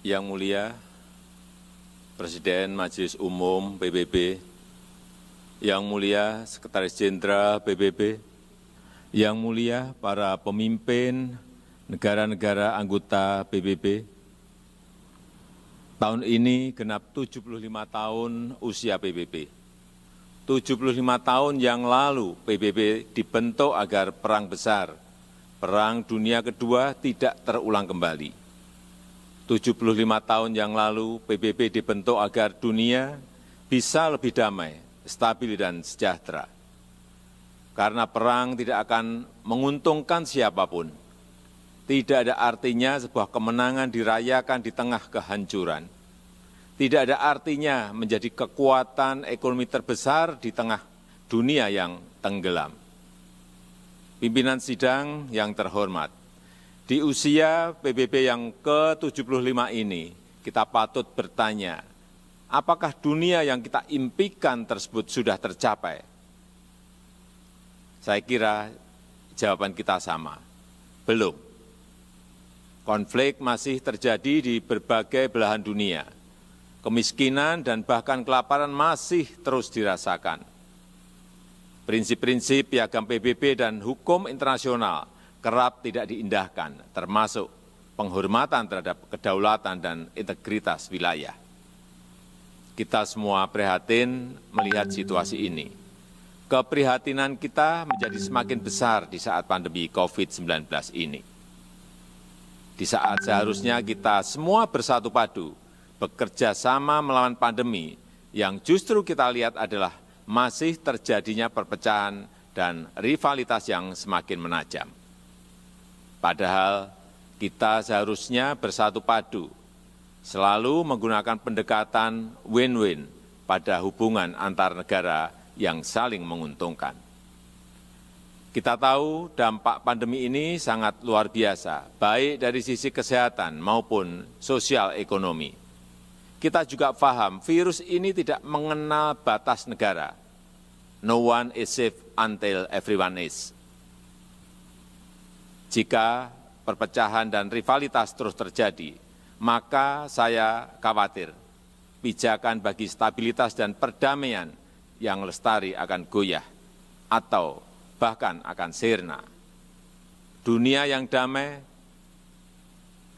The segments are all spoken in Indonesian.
Yang Mulia Presiden Majelis Umum PBB, Yang Mulia Sekretaris Jenderal PBB, Yang Mulia para pemimpin negara-negara anggota PBB, tahun ini genap 75 tahun usia PBB. 75 tahun yang lalu PBB dibentuk agar perang besar, Perang Dunia Kedua tidak terulang kembali. 75 tahun yang lalu PBB dibentuk agar dunia bisa lebih damai, stabil dan sejahtera. Karena perang tidak akan menguntungkan siapapun. Tidak ada artinya sebuah kemenangan dirayakan di tengah kehancuran. Tidak ada artinya menjadi kekuatan ekonomi terbesar di tengah dunia yang tenggelam. Pimpinan sidang yang terhormat, di usia PBB yang ke-75 ini, kita patut bertanya, apakah dunia yang kita impikan tersebut sudah tercapai? Saya kira jawaban kita sama, belum. Konflik masih terjadi di berbagai belahan dunia. Kemiskinan dan bahkan kelaparan masih terus dirasakan. Prinsip-prinsip piagam PBB dan hukum internasional kerap tidak diindahkan, termasuk penghormatan terhadap kedaulatan dan integritas wilayah. Kita semua prihatin melihat situasi ini. Keprihatinan kita menjadi semakin besar di saat pandemi COVID-19 ini. Di saat seharusnya kita semua bersatu padu, bekerja sama melawan pandemi, yang justru kita lihat adalah masih terjadinya perpecahan dan rivalitas yang semakin menajam. Padahal kita seharusnya bersatu padu, selalu menggunakan pendekatan win-win pada hubungan antar negara yang saling menguntungkan. Kita tahu dampak pandemi ini sangat luar biasa, baik dari sisi kesehatan maupun sosial ekonomi. Kita juga paham virus ini tidak mengenal batas negara. No one is safe until everyone is. Jika perpecahan dan rivalitas terus terjadi, maka saya khawatir pijakan bagi stabilitas dan perdamaian yang lestari akan goyah atau bahkan akan sirna. Dunia yang damai,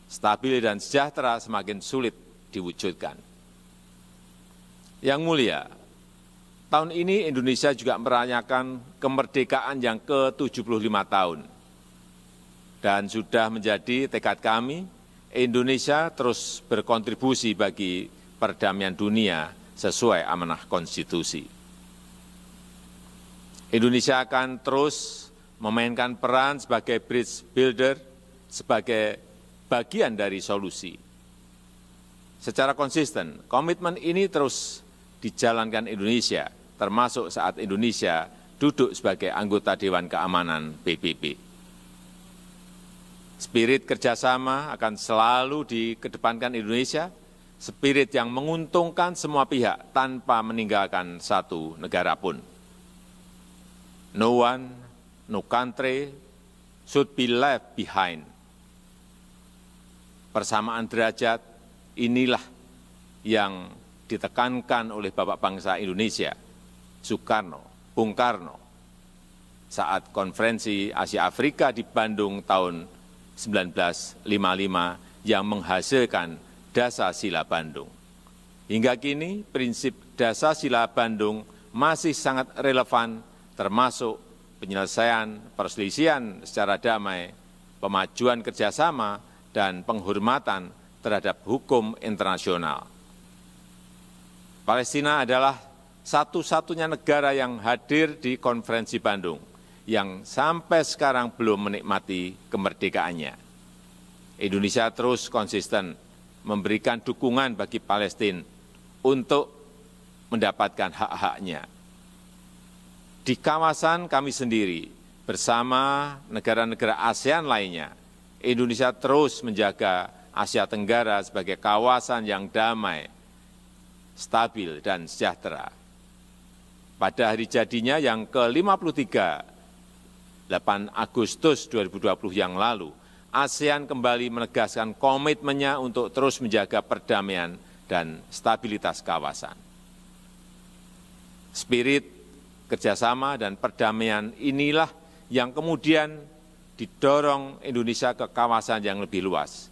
stabil dan sejahtera semakin sulit diwujudkan. Yang Mulia, tahun ini Indonesia juga merayakan kemerdekaan yang ke-75 tahun. Dan sudah menjadi tekad kami, Indonesia terus berkontribusi bagi perdamaian dunia sesuai amanah konstitusi. Indonesia akan terus memainkan peran sebagai bridge builder, sebagai bagian dari solusi. Secara konsisten, komitmen ini terus dijalankan Indonesia, termasuk saat Indonesia duduk sebagai anggota Dewan Keamanan PBB. Spirit kerjasama akan selalu dikedepankan Indonesia, spirit yang menguntungkan semua pihak tanpa meninggalkan satu negara pun. No one, no country should be left behind. Persamaan derajat inilah yang ditekankan oleh Bapak Bangsa Indonesia, Soekarno, Bung Karno, saat konferensi Asia Afrika di Bandung tahun 1955 yang menghasilkan Dasar-Sila Bandung. Hingga kini prinsip Dasar-Sila Bandung masih sangat relevan, termasuk penyelesaian perselisihan secara damai, pemajuan kerjasama, dan penghormatan terhadap hukum internasional. Palestina adalah satu-satunya negara yang hadir di konferensi Bandung, yang sampai sekarang belum menikmati kemerdekaannya. Indonesia terus konsisten memberikan dukungan bagi Palestina untuk mendapatkan hak-haknya. Di kawasan kami sendiri, bersama negara-negara ASEAN lainnya, Indonesia terus menjaga Asia Tenggara sebagai kawasan yang damai, stabil, dan sejahtera. Pada hari jadinya yang ke-53, 8 Agustus 2020 yang lalu, ASEAN kembali menegaskan komitmennya untuk terus menjaga perdamaian dan stabilitas kawasan. Spirit kerjasama dan perdamaian inilah yang kemudian didorong Indonesia ke kawasan yang lebih luas,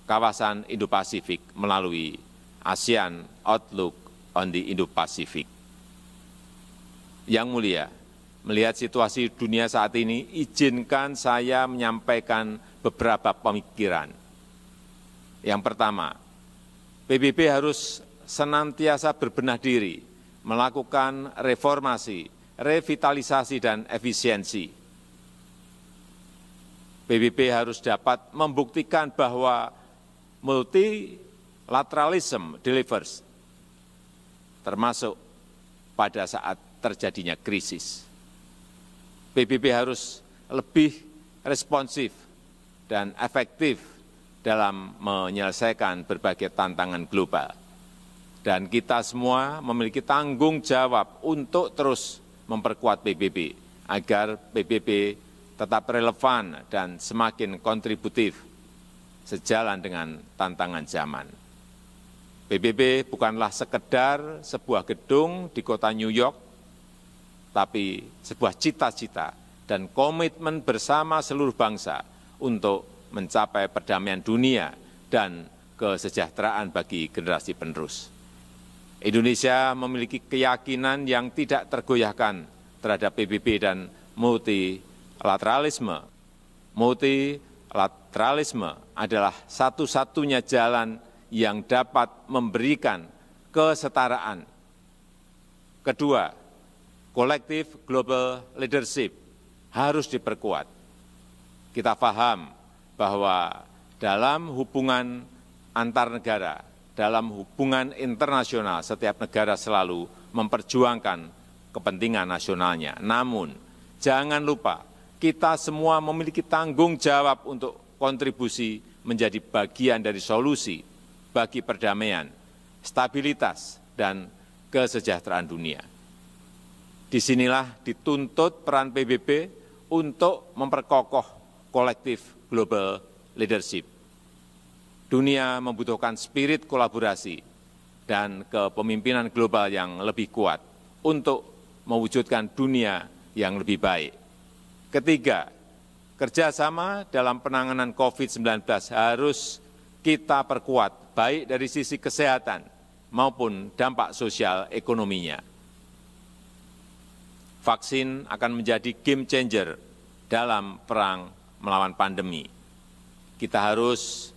kawasan Indo-Pasifik melalui ASEAN Outlook on the Indo-Pacific. Yang mulia, melihat situasi dunia saat ini, izinkan saya menyampaikan beberapa pemikiran. Yang pertama, PBB harus senantiasa berbenah diri, melakukan reformasi, revitalisasi, dan efisiensi. PBB harus dapat membuktikan bahwa multilateralism delivers, termasuk pada saat terjadinya krisis. PBB harus lebih responsif dan efektif dalam menyelesaikan berbagai tantangan global. Dan kita semua memiliki tanggung jawab untuk terus memperkuat PBB, agar PBB tetap relevan dan semakin kontributif sejalan dengan tantangan zaman. PBB bukanlah sekedar sebuah gedung di kota New York, tapi sebuah cita-cita dan komitmen bersama seluruh bangsa untuk mencapai perdamaian dunia dan kesejahteraan bagi generasi penerus. Indonesia memiliki keyakinan yang tidak tergoyahkan terhadap PBB dan multilateralisme. Multilateralisme adalah satu-satunya jalan yang dapat memberikan kesetaraan. Kedua, kolektif global leadership harus diperkuat. Kita paham bahwa dalam hubungan antar negara, dalam hubungan internasional, setiap negara selalu memperjuangkan kepentingan nasionalnya. Namun, jangan lupa, kita semua memiliki tanggung jawab untuk kontribusi menjadi bagian dari solusi bagi perdamaian, stabilitas, dan kesejahteraan dunia. Disinilah dituntut peran PBB untuk memperkokoh kolektif global leadership. Dunia membutuhkan spirit kolaborasi dan kepemimpinan global yang lebih kuat untuk mewujudkan dunia yang lebih baik. Ketiga, kerjasama dalam penanganan COVID-19 harus kita perkuat, baik dari sisi kesehatan maupun dampak sosial ekonominya. Vaksin akan menjadi game changer dalam perang melawan pandemi. Kita harus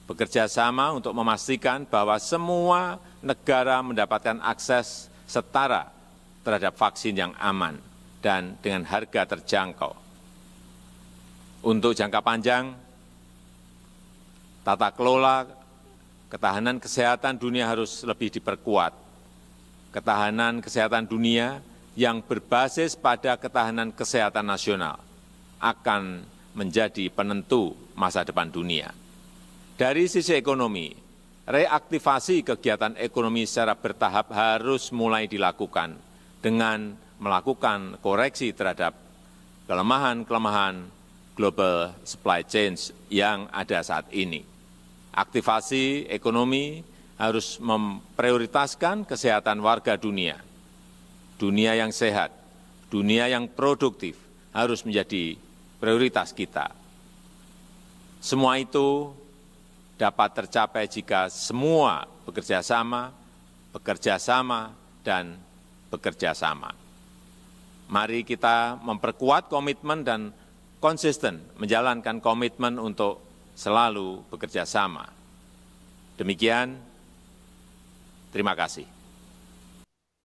bekerja sama untuk memastikan bahwa semua negara mendapatkan akses setara terhadap vaksin yang aman dan dengan harga terjangkau. Untuk jangka panjang, tata kelola ketahanan kesehatan dunia harus lebih diperkuat. Ketahanan kesehatan dunia yang berbasis pada ketahanan kesehatan nasional akan menjadi penentu masa depan dunia. Dari sisi ekonomi, reaktivasi kegiatan ekonomi secara bertahap harus mulai dilakukan dengan melakukan koreksi terhadap kelemahan-kelemahan global supply chain yang ada saat ini. Aktivasi ekonomi harus memprioritaskan kesehatan warga dunia. Dunia yang sehat, dunia yang produktif harus menjadi prioritas kita. Semua itu dapat tercapai jika semua bekerja sama, dan bekerja sama. Mari kita memperkuat komitmen dan konsisten menjalankan komitmen untuk selalu bekerja sama. Demikian, terima kasih.